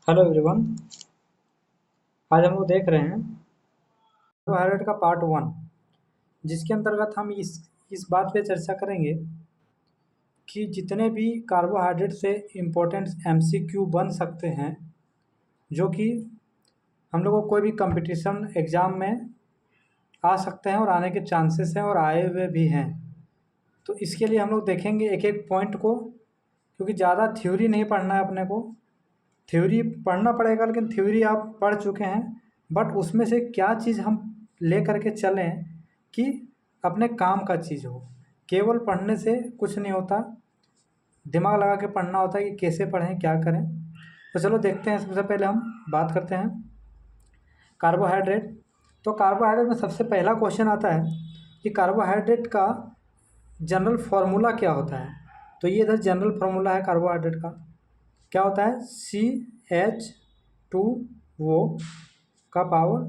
Hello everyone. आज हम लोग देख रहे हैं कार्बोहाइड्रेट का पार्ट 1, जिसके अंतर्गत हम इस बात पे चर्चा करेंगे कि जितने भी कार्बोहाइड्रेट से इम्पोर्टेंट एमसीक्यू बन सकते हैं, जो कि हम लोगों को कोई भी कंपटीशन एग्ज़ाम में आ सकते हैं और आने के चांसेस हैं और आए हुए भी हैं। तो इसके लिए हम लोग देखेंगे एक एक पॉइंट को, क्योंकि ज़्यादा थ्योरी नहीं पढ़ना है अपने को। थ्योरी पढ़ना पड़ेगा, लेकिन थ्योरी आप पढ़ चुके हैं, बट उसमें से क्या चीज़ हम ले करके चलें कि अपने काम का चीज़ हो। केवल पढ़ने से कुछ नहीं होता, दिमाग लगा के पढ़ना होता है कि कैसे पढ़ें, क्या करें। तो चलो देखते हैं। सबसे पहले हम बात करते हैं कार्बोहाइड्रेट। तो कार्बोहाइड्रेट में सबसे पहला क्वेश्चन आता है कि कार्बोहाइड्रेट का जनरल फार्मूला क्या होता है। तो ये इधर जनरल फार्मूला है कार्बोहाइड्रेट का। क्या होता है? CH2O का पावर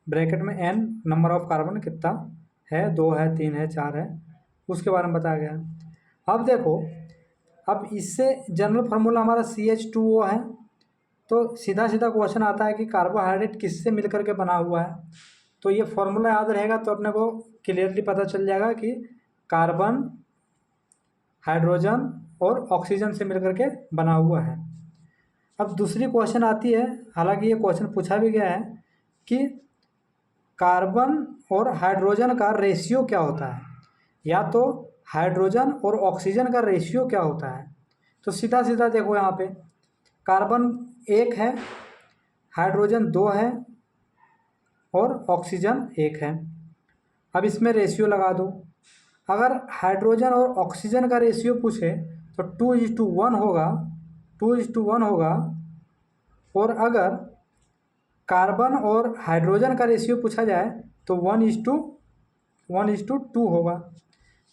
ब्रैकेट में n नंबर ऑफ कार्बन कितना है, 2 है, 3 है, 4 है, उसके बारे में बताया गया। अब देखो, अब इससे जनरल फार्मूला हमारा CH2O है, तो सीधा सीधा क्वेश्चन आता है कि कार्बोहाइड्रेट किससे मिलकर के बना हुआ है। तो ये फार्मूला याद रहेगा तो अपने को क्लियरली पता चल जाएगा कि कार्बन, हाइड्रोजन और ऑक्सीजन से मिलकर के बना हुआ है। अब दूसरी क्वेश्चन आती है, हालांकि ये क्वेश्चन पूछा भी गया है कि कार्बन और हाइड्रोजन का रेशियो क्या होता है, या तो हाइड्रोजन और ऑक्सीजन का रेशियो क्या होता है। तो सीधा सीधा देखो, यहाँ पे कार्बन 1 है, हाइड्रोजन 2 है और ऑक्सीजन 1 है। अब इसमें रेशियो लगा दो। अगर हाइड्रोजन और ऑक्सीजन का रेशियो पूछे तो 2:1 होगा, 2:1 होगा। और अगर कार्बन और हाइड्रोजन का रेशियो पूछा जाए तो 1:2 होगा।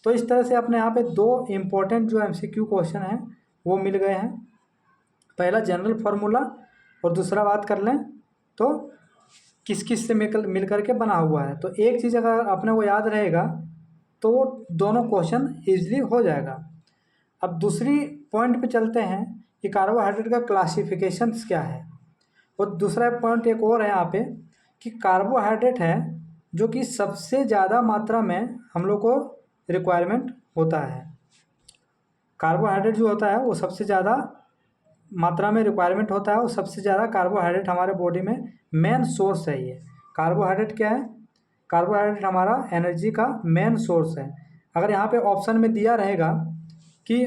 तो इस तरह से अपने यहाँ पे दो इम्पोर्टेंट जो MCQ क्वेश्चन हैं वो मिल गए हैं। पहला जनरल फार्मूला, और दूसरा बात कर लें तो किस किस से मिल करके बना हुआ है। तो एक चीज़ अगर अपने को याद रहेगा तो वो दोनों क्वेश्चन ईजिली हो जाएगा। अब दूसरी पॉइंट पे चलते हैं कि कार्बोहाइड्रेट का क्लासिफिकेशंस क्या है। और दूसरा पॉइंट एक और है यहाँ पे कि कार्बोहाइड्रेट है जो कि सबसे ज़्यादा मात्रा में हम लोग को रिक्वायरमेंट होता है। कार्बोहाइड्रेट जो होता है वो सबसे ज़्यादा मात्रा में रिक्वायरमेंट होता है, और सबसे ज़्यादा कार्बोहाइड्रेट हमारे बॉडी में मेन सोर्स है। ये कार्बोहाइड्रेट क्या है? कार्बोहाइड्रेट हमारा एनर्जी का मेन सोर्स है। अगर यहाँ पे ऑप्शन में दिया रहेगा कि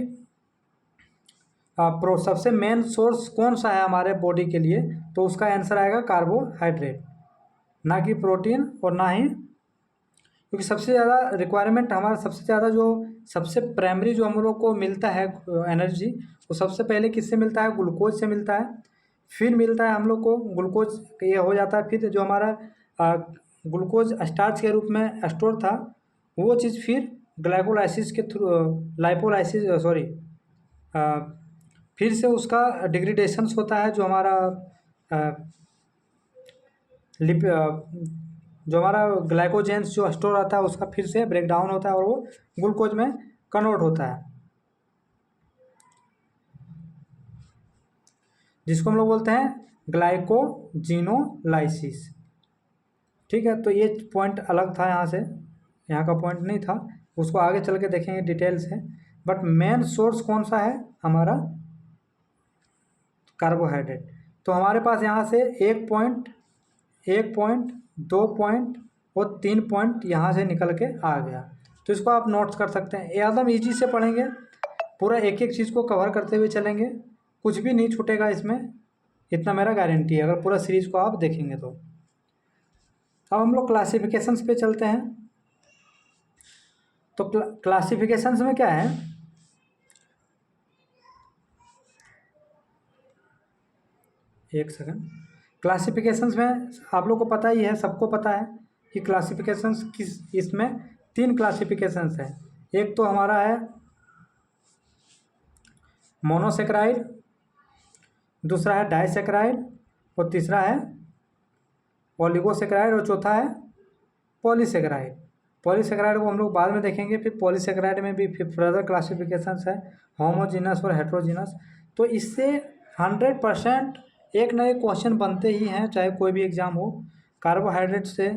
सबसे मेन सोर्स कौन सा है हमारे बॉडी के लिए, तो उसका आंसर आएगा कार्बोहाइड्रेट, ना कि प्रोटीन और ना ही, क्योंकि सबसे ज़्यादा रिक्वायरमेंट हमारा, सबसे ज़्यादा जो सबसे प्राइमरी जो हम लोग को मिलता है एनर्जी, वो सबसे पहले किससे मिलता है? ग्लूकोज से मिलता है। फिर मिलता है हम लोग को ग्लूकोज, ये हो जाता है। फिर जो हमारा ग्लूकोज स्टार्च के रूप में स्टोर था, वो चीज़ फिर ग्लाइकोलाइसिस के थ्रू, लाइपोलाइसिस, सॉरी, फिर से उसका डिग्रेडेशंस होता है। जो हमारा जो हमारा ग्लाइकोजेंस जो स्टोर रहता है उसका फिर से ब्रेकडाउन होता है और वो ग्लूकोज में कन्वर्ट होता है, जिसको हम लोग बोलते हैं ग्लाइकोजिनोलाइसिस। ठीक है, तो ये पॉइंट अलग था, यहाँ से, यहाँ का पॉइंट नहीं था, उसको आगे चल के देखेंगे डिटेल से। बट मेन सोर्स कौन सा है? हमारा कार्बोहाइड्रेट। तो हमारे पास यहाँ से 1 पॉइंट, 2 पॉइंट और 3 पॉइंट यहाँ से निकल के आ गया। तो इसको आप नोट्स कर सकते हैं। एकदम ईजी से पढ़ेंगे, पूरा एक एक चीज़ को कवर करते हुए चलेंगे, कुछ भी नहीं छूटेगा इसमें, इतना मेरा गारंटी है, अगर पूरा सीरीज़ को आप देखेंगे तो। अब हम लोग क्लासिफिकेशंस पे चलते हैं। तो क्लासिफिकेशंस में क्या है? एक सेकंड। क्लासिफिकेशंस में आप लोग को पता ही है, सबको पता है कि क्लासिफिकेशंस किस, इसमें 3 क्लासिफिकेशंस हैं। एक तो हमारा है मोनोसेक्राइड, दूसरा है डाइसेक्राइड, और तीसरा है ओलिगोसेक्राइड, और चौथा है पॉलीसेक्राइड। पॉलीसेक्राइड को हम लोग बाद में देखेंगे। फिर पॉलीसेक्राइड में भी फिर फर्दर क्लासिफिकेशंस है, होमोजीनस और हेट्रोजीनस। तो इससे 100% एक ना एक क्वेश्चन बनते ही हैं, चाहे कोई भी एग्ज़ाम हो। कार्बोहाइड्रेट से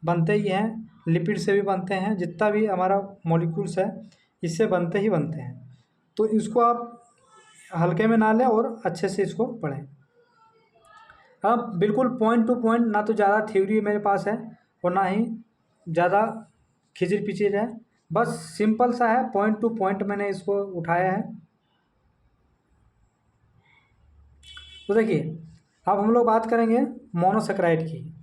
बनते ही हैं, लिपिड से भी बनते हैं, जितना भी हमारा मॉलिक्यूल्स है इससे बनते ही बनते हैं। तो इसको आप हल्के में ना लें और अच्छे से इसको पढ़ें। अब बिल्कुल पॉइंट टू पॉइंट, ना तो ज़्यादा थ्योरी मेरे पास है और ना ही ज़्यादा खिचड़ पिचड़ है, बस सिंपल सा है, पॉइंट टू पॉइंट मैंने इसको उठाया है। तो देखिए, अब हम लोग बात करेंगे मोनोसेक्राइड की।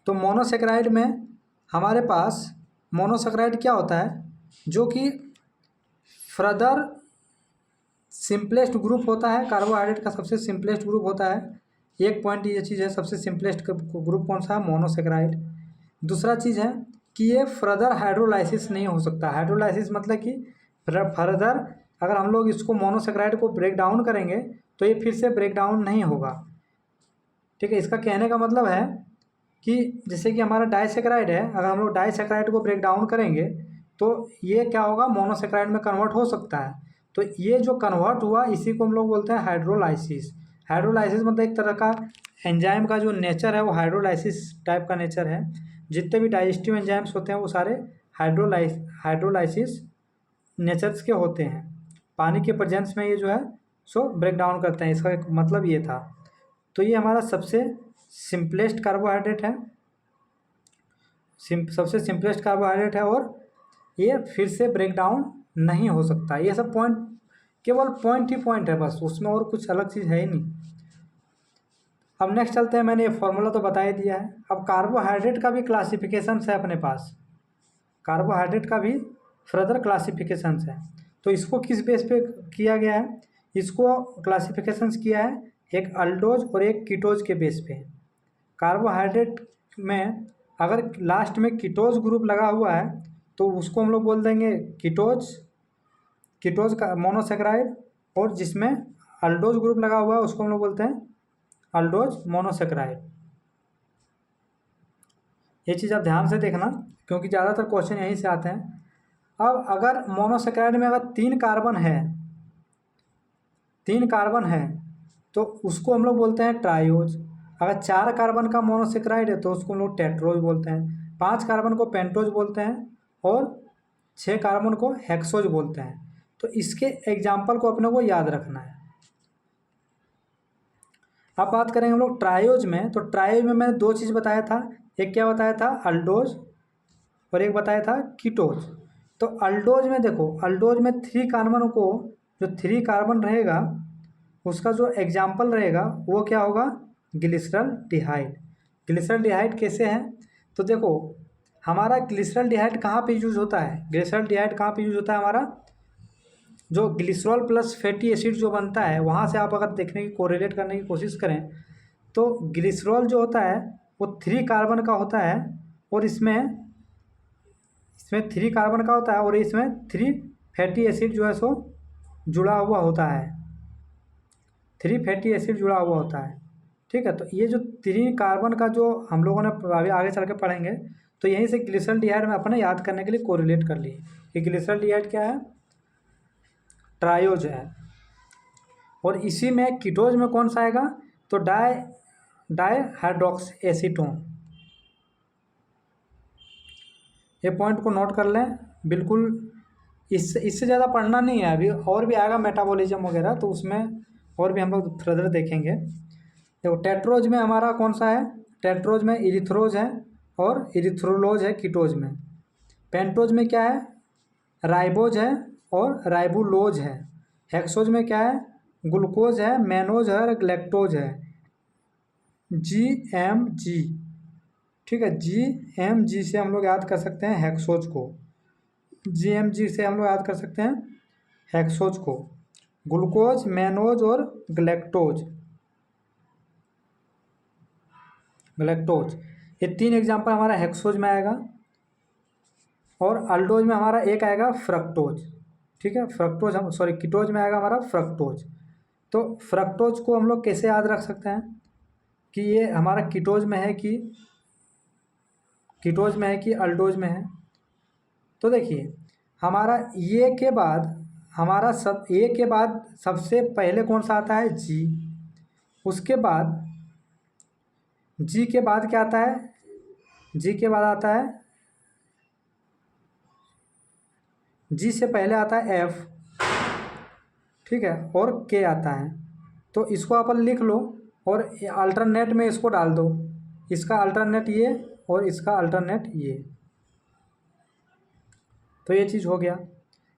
तो मोनोसेक्राइड में हमारे पास मोनोसेक्राइड क्या होता है, जो कि फर्दर सिंपलेस्ट ग्रुप होता है। कार्बोहाइड्रेट का सबसे सिंपलेस्ट ग्रुप होता है। एक पॉइंट ये चीज़ है, सबसे सिंपलेस्ट ग्रुप कौन सा है, मोनोसेक्राइड। दूसरा चीज़ है कि ये फर्दर हाइड्रोलाइसिस नहीं हो सकता। हाइड्रोलाइसिस मतलब कि फर्दर अगर हम लोग इसको मोनोसेक्राइड को ब्रेक डाउन करेंगे तो ये फिर से ब्रेक डाउन नहीं होगा। ठीक है, इसका कहने का मतलब है कि जैसे कि हमारा डाइसेक्राइड है, अगर हम लोग डाइसेक्राइड को ब्रेक डाउन करेंगे तो ये क्या होगा, मोनोसेक्राइड में कन्वर्ट हो सकता है। तो ये जो कन्वर्ट हुआ इसी को हम लोग बोलते हैं हाइड्रोलाइसिस। हाइड्रोलाइसिस मतलब एक तरह का एंजाइम का जो नेचर है वो हाइड्रोलाइसिस टाइप का नेचर है। जितने भी डाइजेस्टिव एंजाइम्स होते हैं वो सारे हाइड्रोलाइसिस नेचर्स के होते हैं। पानी के प्रेजेंस में ये जो है सो ब्रेक डाउन करते हैं, इसका एक मतलब ये था। तो ये हमारा सबसे सिंपलेस्ट कार्बोहाइड्रेट है, सबसे सिंपलेस्ट कार्बोहाइड्रेट है और ये फिर से ब्रेक डाउन नहीं हो सकता। ये सब पॉइंट केवल पॉइंट ही पॉइंट है बस, उसमें और कुछ अलग चीज़ है ही नहीं। अब नेक्स्ट चलते हैं, मैंने ये फॉर्मूला तो बता ही दिया है। अब कार्बोहाइड्रेट का भी क्लासिफिकेशन है अपने पास, कार्बोहाइड्रेट का भी फर्दर क्लासिफिकेशन है। तो इसको किस बेस पे किया गया है, इसको क्लासिफिकेशंस किया है एक अल्डोज और एक कीटोज के बेस पे। कार्बोहाइड्रेट में अगर लास्ट में कीटोज ग्रुप लगा हुआ है तो उसको हम लोग बोल देंगे कीटोज का मोनोसेक्राइड, और जिसमें अल्डोज ग्रुप लगा हुआ है उसको हम लोग बोलते हैं अल्डोज मोनोसेक्राइड। ये चीज़ आप ध्यान से देखना क्योंकि ज़्यादातर क्वेश्चन यहीं से आते हैं। अब अगर मोनोसेक्राइड में अगर 3 कार्बन है तो उसको हम लोग बोलते हैं ट्रायोज। अगर 4 कार्बन का मोनोसेक्राइड है तो उसको हम लोग टेट्रोज बोलते हैं। 5 कार्बन को पेंटोज बोलते हैं और 6 कार्बन को हेक्सोज बोलते हैं। तो इसके एग्जाम्पल को अपने को याद रखना है। अब बात करेंगे हम लोग ट्रायोज में। तो ट्रायोज में मैंने 2 चीज़ बताया था, एक क्या बताया था, अल्डोज, और एक बताया था कीटोज। तो अल्डोज में देखो, अल्डोज में 3 कार्बन को, जो 3 कार्बन रहेगा उसका जो एग्जाम्पल रहेगा वो क्या होगा, ग्लिसरॉल्डिहाइड। ग्लिसरॉल्डिहाइड कैसे है, तो देखो हमारा ग्लिसरॉल्डिहाइड कहाँ पे यूज होता है, ग्लिसरॉल्डिहाइड कहाँ पे यूज होता है, हमारा जो ग्लिसरॉल प्लस फैटी एसिड जो बनता है वहाँ से आप अगर देखने की कोरिलेट करने की कोशिश करें तो ग्लिसरॉल जो होता है वो 3 कार्बन का होता है और इसमें 3 कार्बन का होता है और इसमें 3 फैटी एसिड जो है सो जुड़ा हुआ होता है, 3 फैटी एसिड जुड़ा हुआ होता है। ठीक है, तो ये जो 3 कार्बन का जो हम लोगों ने अभी आगे चल के पढ़ेंगे तो यहीं से ग्लिसरॉल्डिहाइड में अपने याद करने के लिए कोरिलेट कर लिए कि ग्लिसरॉल्डिहाइड क्या है, ट्रायोज है। और इसी में कीटोज में कौन सा आएगा, तो डाइहाइड्रोक्स एसीटोन। ये पॉइंट को नोट कर लें बिल्कुल, इससे ज़्यादा पढ़ना नहीं है अभी, और भी आएगा मेटाबॉलिज्म वगैरह तो उसमें और भी हम लोग फर्दर देखेंगे। देखो टेट्रोज में हमारा कौन सा है, टेट्रोज में इरिथ्रोज है और इरिथ्रोलोज है कीटोज में। पेंटोज में क्या है, राइबोज है और राइबुलोज है। हेक्सोज में क्या है, ग्लूकोज है, मैनोज है और ग्लैक्टोज है, GMG। ठीक है, GMG से हम लोग याद कर सकते हैं हेक्सोज को, GMG से हम लोग याद कर सकते हैं हेक्सोज को, ग्लूकोज, मैनोज और ग्लैक्टोज। ये 3 एग्जाम्पल हमारा हेक्सोज में आएगा। और अल्डोज में हमारा एक आएगा फ्रक्टोज। ठीक है, फ्रक्टोज हम कीटोज में आएगा हमारा फ्रक्टोज। तो फ्रक्टोज को हम लोग कैसे याद रख सकते हैं कि ये हमारा कीटोज में है कि अल्डोज में है। तो देखिए हमारा ये के बाद हमारा सब ए के बाद सबसे पहले कौन सा आता है, जी। उसके बाद जी के बाद क्या आता है, जी के बाद आता है, जी से पहले आता है एफ, ठीक है, और के आता है। तो इसको अपन लिख लो और अल्टरनेट में इसको डाल दो, इसका अल्टरनेट ये और इसका अल्टरनेट ये। तो ये चीज़ हो गया।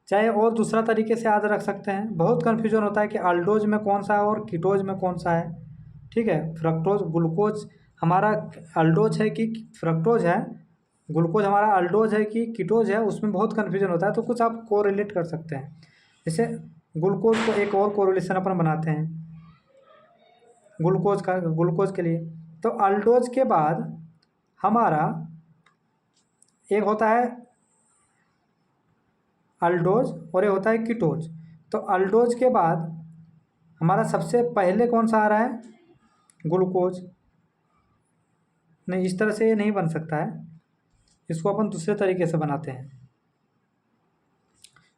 चाहे और दूसरा तरीके से याद रख सकते हैं, बहुत कन्फ्यूजन होता है कि अल्डोज में कौन सा है और कीटोज में कौन सा है, ठीक है। फ्रक्टोज ग्लूकोज हमारा अल्डोज है कि फ्रक्टोज है, ग्लूकोज हमारा अल्डोज है कि कीटोज है, उसमें बहुत कन्फ्यूजन होता है। तो कुछ आप कोरिलेट कर सकते हैं, जैसे ग्लूकोज को एक और कोरिलेशन अपन बनाते हैं ग्लूकोज के लिए। तो अल्डोज के बाद हमारा एक होता है अल्डोज और एक होता है कीटोज। तो अल्डोज के बाद हमारा सबसे पहले कौन सा आ रहा है, ग्लूकोज। नहीं, इस तरह से ये नहीं बन सकता है, इसको अपन दूसरे तरीके से बनाते हैं।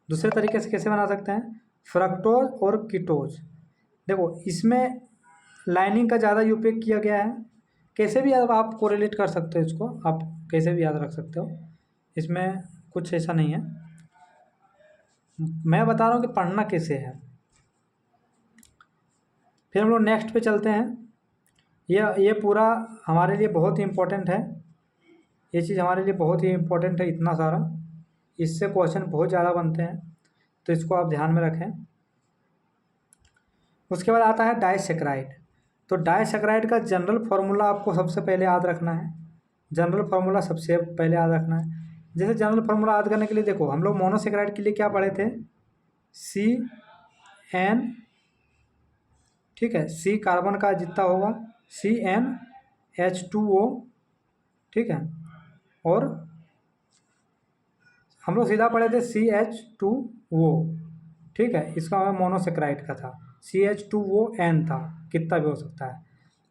दूसरे तरीके से कैसे बना सकते हैं, फ्रक्टोज और कीटोज। देखो इसमें लाइनिंग का ज़्यादा उपयोग किया गया है। कैसे भी आप कोरिलेट कर सकते हो, इसको आप कैसे भी याद रख सकते हो, इसमें कुछ ऐसा नहीं है। मैं बता रहा हूँ कि पढ़ना कैसे है। फिर हम लोग नेक्स्ट पे चलते हैं। ये पूरा हमारे लिए बहुत ही इम्पोर्टेंट है, ये चीज़ हमारे लिए बहुत ही इम्पोर्टेंट है, इतना सारा, इससे क्वेश्चन बहुत ज़्यादा बनते हैं, तो इसको आप ध्यान में रखें। उसके बाद आता है डाइसैकेराइड। तो डाइसैकेराइड का जनरल फार्मूला आपको सबसे पहले याद रखना है, जनरल फार्मूला सबसे पहले याद रखना है। जैसे जनरल फार्मूला याद करने के लिए देखो, हम लोग मोनोसैकेराइड के लिए क्या पढ़े थे, CN, ठीक है, C कार्बन का जितना होगा CnH2O, ठीक है, और हम लोग सीधा पढ़े थे CH2O, ठीक है, इसका हमें मोनोसैकेराइड का था, CH2ON था, कितना भी हो सकता है।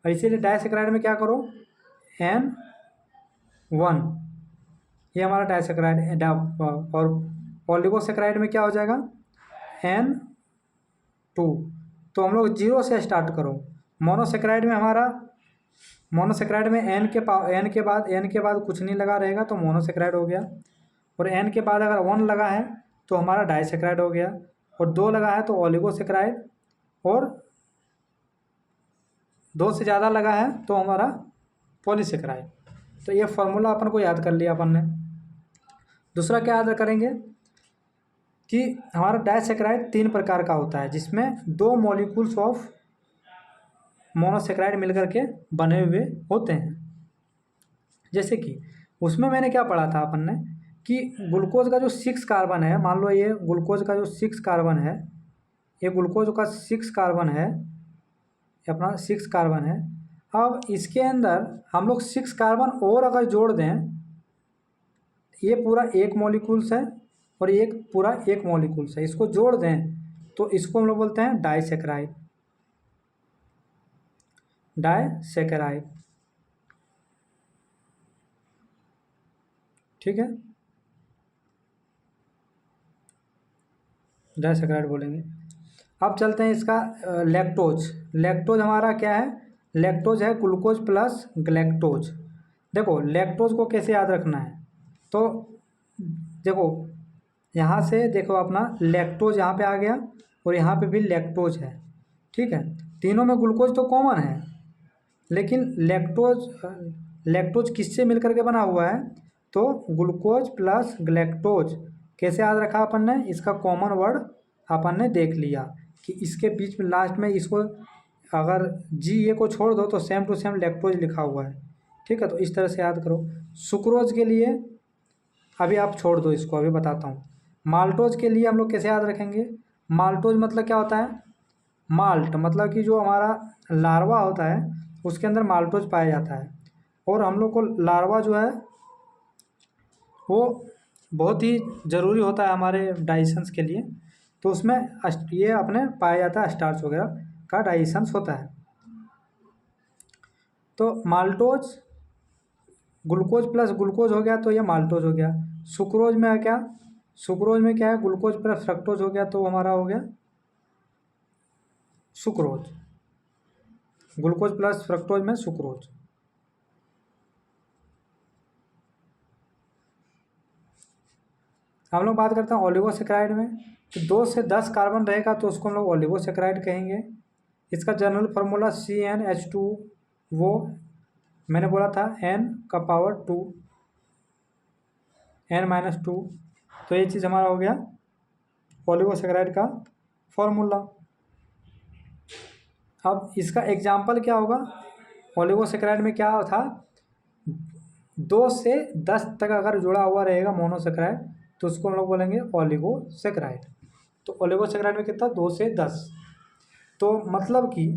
और इसीलिए डाइसैकेराइड में क्या करो, N1, ये हमारा डाइसैकेराइड है। और ओलिगोसैकेराइड में क्या हो जाएगा, N2। तो हम लोग जीरो से स्टार्ट करो। मोनोसैकेराइड में एन के बाद कुछ नहीं लगा रहेगा तो मोनोसैकेराइड हो गया, और एन के बाद अगर 1 लगा है तो हमारा डाइसैकेराइड हो गया, और 2 लगा है तो ओलिगोसैकेराइड, और 2 से ज़्यादा लगा है तो हमारा पॉलीसैकेराइड। तो ये फार्मूला अपन को याद कर लिया अपन ने। दूसरा क्या याद करेंगे कि हमारा डाइसैकेराइड 3 प्रकार का होता है, जिसमें 2 मॉलिक्यूल्स ऑफ मोनोसैकेराइड मिलकर के बने हुए होते हैं। जैसे कि उसमें मैंने क्या पढ़ा था अपन ने कि ग्लूकोज का जो 6 कार्बन है, मान लो ये ग्लूकोज का जो 6 कार्बन है, ये ग्लूकोज का 6 कार्बन है, ये अपना 6 कार्बन है। अब इसके अंदर हम लोग 6 कार्बन और अगर जोड़ दें, ये पूरा एक मॉलिक्यूल्स है और एक पूरा एक मॉलिक्यूल्स है, इसको जोड़ दें तो इसको हम लोग बोलते हैं डाइसैकेराइड। डाइसैकेराइड, ठीक है, डाइसैकेराइड बोलेंगे। अब चलते हैं इसका लैक्टोज। लैक्टोज हमारा क्या है, लैक्टोज है ग्लूकोज प्लस ग्लैक्टोज। देखो लैक्टोज को कैसे याद रखना है, तो देखो यहाँ से देखो अपना लैक्टोज यहाँ पे आ गया और यहाँ पे भी लैक्टोज है, ठीक है। तीनों में ग्लूकोज तो कॉमन है, लेकिन लैक्टोज किससे मिलकर के बना हुआ है, तो ग्लूकोज प्लस ग्लैक्टोज। कैसे याद रखा अपन ने, इसका कॉमन वर्ड अपन ने देख लिया कि इसके बीच में लास्ट में इसको अगर GA को छोड़ दो तो सेम टू सेम लैक्टोज लिखा हुआ है, ठीक है। तो इस तरह से याद करो। सुक्रोज के लिए अभी आप छोड़ दो, इसको अभी बताता हूँ। माल्टोज के लिए हम लोग कैसे याद रखेंगे, माल्टोज मतलब क्या होता है, माल्ट मतलब कि जो हमारा लार्वा होता है उसके अंदर माल्टोज पाया जाता है, और हम लोग को लार्वा जो है वो बहुत ही ज़रूरी होता है हमारे डाइजेशंस के लिए। तो उसमें ये अपने पाया जाता है, स्टार्च वगैरह का डाइजेशंस होता है। तो माल्टोज, ग्लूकोज प्लस ग्लूकोज हो गया तो ये माल्टोज हो गया। सुक्रोज में है क्या, सुक्रोज में क्या है, ग्लूकोज प्लस फ्रक्टोज हो गया तो हमारा हो गया सुक्रोज, ग्लूकोज प्लस फ्रक्टोज में सुक्रोज। हम लोग बात करते हैं ओलिगोसेक्राइड में, तो 2 से 10 कार्बन रहेगा तो उसको हम लोग ओलिगोसेक्राइड कहेंगे। इसका जनरल फार्मूला CnH2, वो मैंने बोला था n⁻², n-2, तो ये चीज़ हमारा हो गया ओलिगोसेक्राइड का फॉर्मूला। अब इसका एग्जाम्पल क्या होगा, ओलिगोसेक्राइड में क्या था, 2 से 10 तक अगर जुड़ा हुआ रहेगा मोनोसेक्राइड तो उसको हम लोग बोलेंगे ओलिगोसेक्राइड। तो ओलिगोसेक्राइड में कितना, 2 से 10, तो मतलब कि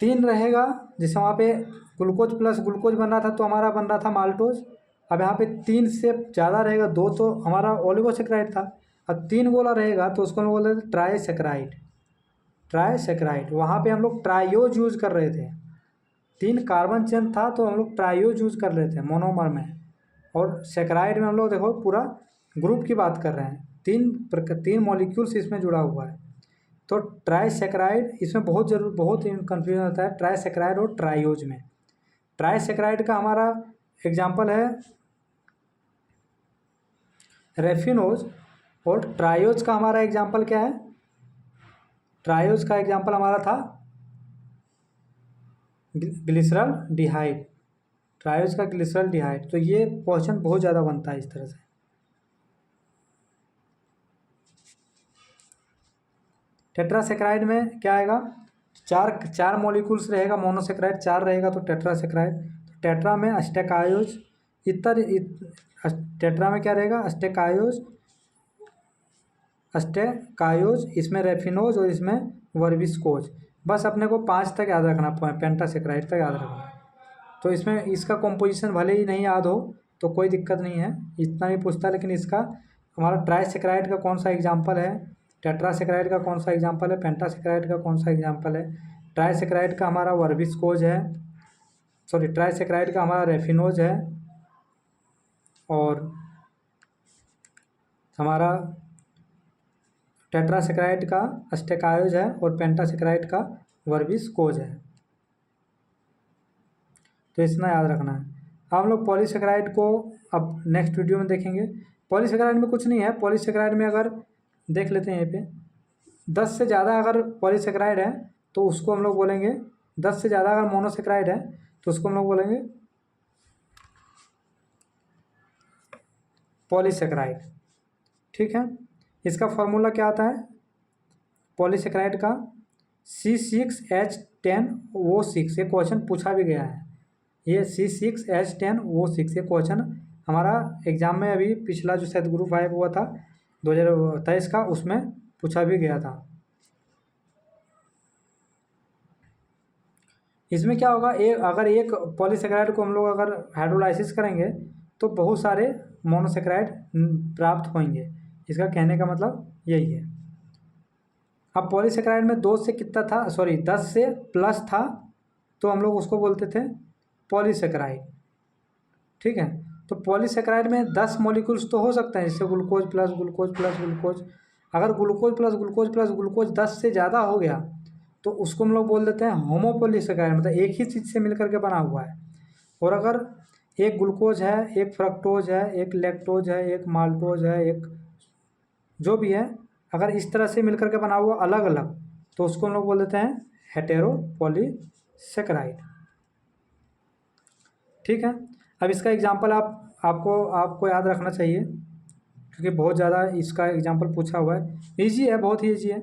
3 रहेगा, जैसे वहाँ पे ग्लूकोज प्लस ग्लूकोज बन रहा था तो हमारा बन रहा था माल्टोज। अब यहाँ पे 3 से ज़्यादा रहेगा, 2 तो हमारा ओलिगोसेक्राइड था। अब 3 गोला रहेगा तो उसको हम लोग बोलते थे ट्राइसेक्राइड, ट्राइसेक्राइड। वहाँ पे हम लोग ट्राइयोज यूज कर रहे थे, 3 कार्बन चेन था तो हम लोग ट्राइयोज यूज कर रहे थे मोनोमर में, और सेक्राइड में हम लोग देखो पूरा ग्रुप की बात कर रहे हैं, 3 मॉलिक्यूल्स इसमें जुड़ा हुआ है। तो ट्राइसेक्राइड इसमें बहुत कन्फ्यूजन होता है ट्राइसेक्राइड और ट्राइयोज में। ट्राइसेक्राइड का हमारा एग्जाम्पल है रेफिनोज, और ट्राइयोज का हमारा एग्जाम्पल क्या है, ट्राइयोज का एग्जाम्पल हमारा था ग्लिसरॉल डिहाइड, ट्राइयोज का ग्लिसरॉल डिहाइड। तो ये क्वेश्चन बहुत ज़्यादा बनता है इस तरह से। टेट्रासेक्राइड में क्या आएगा, 4 मॉलिक्यूल्स रहेगा, मोनोसेक्राइड 4 रहेगा तो टेट्रासेक्राइड। तो टेट्रा में अस्टेकायोज, टेट्रा में क्या रहेगा, अस्टेकायोज, इसमें रेफिनोज और इसमें वर्बिस्कोज। बस अपने को 5 तक याद रखना, पेंटासेक्राइड तक याद रखना। तो इसमें इसका कॉम्पोजिशन भले ही नहीं याद हो तो कोई दिक्कत नहीं है, इतना ही पूछता है। लेकिन इसका हमारा ट्राइसेक्राइड का कौन सा एग्जाम्पल है, टेट्रासेक्राइड का कौन सा एग्जाम्पल है, पेंटासेक्राइड का कौन सा एग्जाम्पल है। ट्राइसेक्राइड का हमारा वर्बिस्कोज है, सॉरी ट्राइसेक्राइड का हमारा रेफिनोज है, और हमारा टेट्रासेक्राइड का अस्टेकायोज है, और पेंटासेक्राइड का वर्बिस्कोज है। तो इतना याद रखना है। हम लोग पॉलीसेक्राइड को अब नेक्स्ट वीडियो में देखेंगे। पॉलीसेक्राइड में कुछ नहीं है, पॉलीसेक्राइड में अगर देख लेते हैं यहाँ पे 10 से ज़्यादा अगर पॉलीसेक्राइड है तो उसको हम लोग बोलेंगे, 10 से ज़्यादा अगर मोनोसेक्राइड है तो उसको हम लोग बोलेंगे पॉलीसेक्राइड। ठीक है, इसका फॉर्मूला क्या आता है पॉलीसेक्राइड का, C6H10O6। ये क्वेश्चन पूछा भी गया है, ये C6H10O6 ये क्वेश्चन हमारा एग्जाम में अभी पिछला जो शायद ग्रुप 5 हुआ था 2023 का, उसमें पूछा भी गया था। इसमें क्या होगा, अगर एक पॉलीसेक्राइड को हम लोग अगर हाइड्रोलाइसिस करेंगे तो बहुत सारे मोनोसेक्राइड प्राप्त होंगे। इसका कहने का मतलब यही है। अब पॉलीसेक्राइड में 2 से कितना था, सॉरी 10 से प्लस था तो हम लोग उसको बोलते थे पॉलीसेक्राइड। ठीक है, तो पॉलीसेक्राइड में 10 मॉलिक्यूल्स तो हो सकते हैं, जैसे glucose plus glucose plus glucose. अगर glucose plus glucose plus glucose 10 से ज़्यादा हो गया तो उसको हम लोग बोल देते हैं होमोपॉलीसेक्राइड, मतलब एक ही चीज़ से मिलकर के बना हुआ है। और अगर एक ग्लूकोज है, एक फ्रक्टोज है, एक लैक्टोज है, एक माल्टोज है, एक जो भी है, अगर इस तरह से मिलकर के बना हुआ अलग अलग तो उसको हम लोग बोल देते हैं हेटेरोपॉलीसेक्राइड। ठीक है, अब इसका एग्जाम्पल आपको याद रखना चाहिए क्योंकि बहुत ज़्यादा इसका एग्जाम्पल पूछा हुआ है। ईजी है, बहुत ही ईजी है।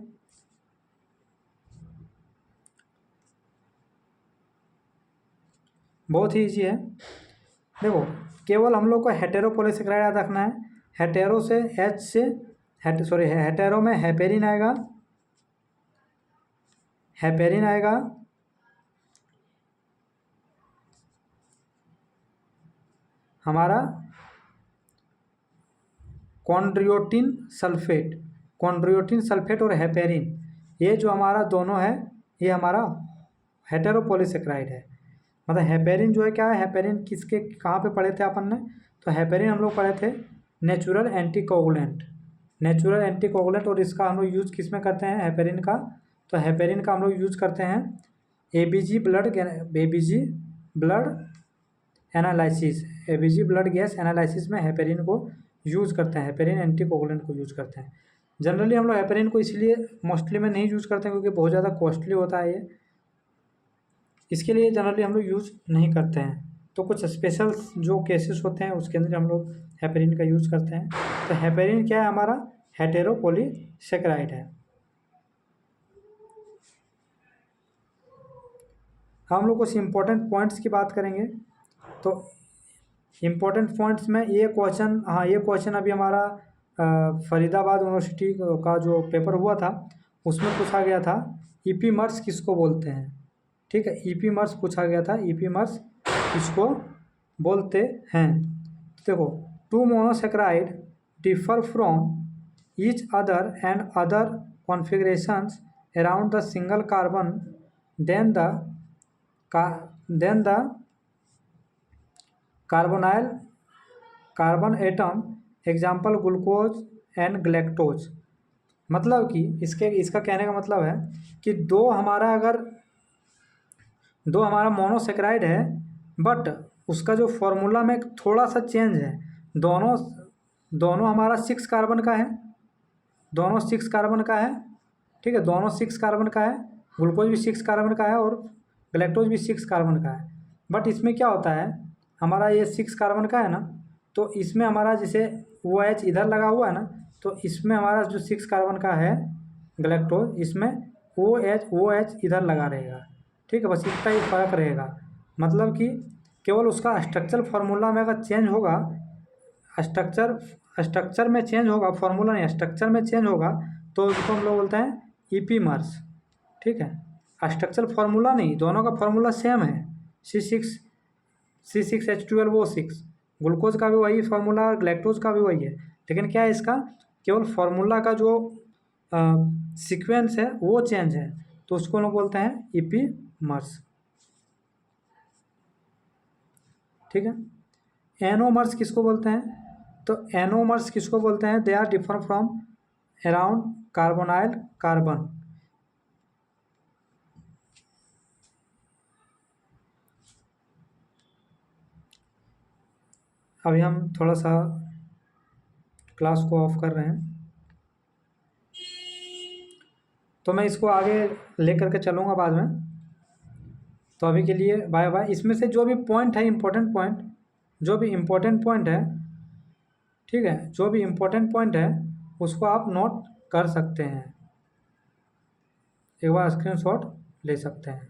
बहुत ही ईजी है। देखो, केवल हम लोग को हेटेरोपॉलीसेक्राइड याद रखना है। हेटेरो से एच से हेटेरो में हेपेरिन आएगा, हेपेरिन आएगा, हमारा कॉन्ड्रियोटिन सल्फेट और हेपेरिन, ये जो हमारा दोनों है ये हमारा हेटेरोपॉलीसेक्राइड है। मतलब हेपेरिन जो है क्या है, हेपेरिन किसके कहाँ पे पढ़े थे अपन ने, तो हेपेरिन हम लोग पढ़े थे नेचुरल एंटीकोगुलेंट, नेचुरल एंटीकोगुलेंट। और इसका हम लोग यूज़ किस में करते हैं, हेपेरिन का। तो हेपेरिन का हम लोग यूज़ करते हैं ABG blood analysis, ABG blood gas analysis में हेपेरिन को यूज़ करते हैं, हेपेरिन एंटीकोगुलेंट को यूज़ करते हैं। जनरली हम लोग हेपेरिन को इसलिए मोस्टली में नहीं यूज़ करते हैं क्योंकि बहुत ज़्यादा कॉस्टली होता है ये, इसके लिए जनरली हम लोग यूज़ नहीं करते हैं। तो कुछ स्पेशल जो केसेस होते हैं उसके अंदर हम लोग हेपेरिन का यूज़ करते हैं। तो हेपेरिन क्या है, हमारा हेटेरोपॉलीसेकेराइड है। हम लोग कुछ इम्पोर्टेंट पॉइंट्स की बात करेंगे। तो इम्पोर्टेंट पॉइंट्स में ये क्वेश्चन, हाँ ये क्वेश्चन अभी हमारा फरीदाबाद यूनिवर्सिटी का जो पेपर हुआ था उसमें पूछा गया था, ईपीमर्स किसको बोलते हैं। ठीक है, ईपीमर्स पूछा गया था, ईपीमर्स किसको बोलते हैं। तो देखो, two monosaccharide differ from each other and other configurations around the single carbon than the carbon atom, example glucose and galactose. मतलब कि इसका कहने का मतलब है कि दो हमारा मोनोसेक्राइड है बट उसका जो फॉर्मूला में थोड़ा सा चेंज है। दोनों हमारा 6 कार्बन का है, दोनों 6 कार्बन का है। ठीक है, दोनों 6 कार्बन का है, ग्लूकोज भी 6 कार्बन का है और ग्लैक्टोज भी 6 कार्बन का है। बट इसमें क्या होता है, हमारा ये 6 कार्बन का है ना, तो इसमें हमारा जैसे OH इधर लगा हुआ है ना, तो इसमें हमारा जो 6 कार्बन का है ग्लैक्टोज, इसमें OH इधर लगा रहेगा। ठीक है, बस इतना ही फर्क रहेगा। मतलब कि केवल उसका स्ट्रक्चर फार्मूला में अगर चेंज होगा, स्ट्रक्चर में चेंज होगा, फार्मूला नहीं, स्ट्रक्चर में चेंज होगा, तो उसको हम लोग बोलते हैं ईपीमर्स। ठीक है, स्ट्रक्चर फार्मूला नहीं, दोनों का फार्मूला सेम है, C6H12O6, ग्लूकोज का भी वही फार्मूला और ग्लैक्टोज का भी वही है। लेकिन क्या है, इसका केवल फार्मूला का जो सीक्वेंस है वो चेंज है, तो उसको हम लोग बोलते हैं ईपीमर्स। ठीक है, एनोमर्स किसको बोलते हैं, तो एनोमर्स किसको बोलते हैं, they are differ from around carbonyl carbon. अभी हम थोड़ा सा क्लास को ऑफ कर रहे हैं, तो मैं इसको आगे लेकर के चलूँगा बाद में। तो अभी के लिए बाय बाय। इसमें से जो भी पॉइंट है, इम्पोर्टेंट पॉइंट, जो भी इम्पोर्टेंट पॉइंट है, ठीक है, जो भी इम्पोर्टेंट पॉइंट है उसको आप नोट कर सकते हैं, एक बार स्क्रीनशॉट ले सकते हैं।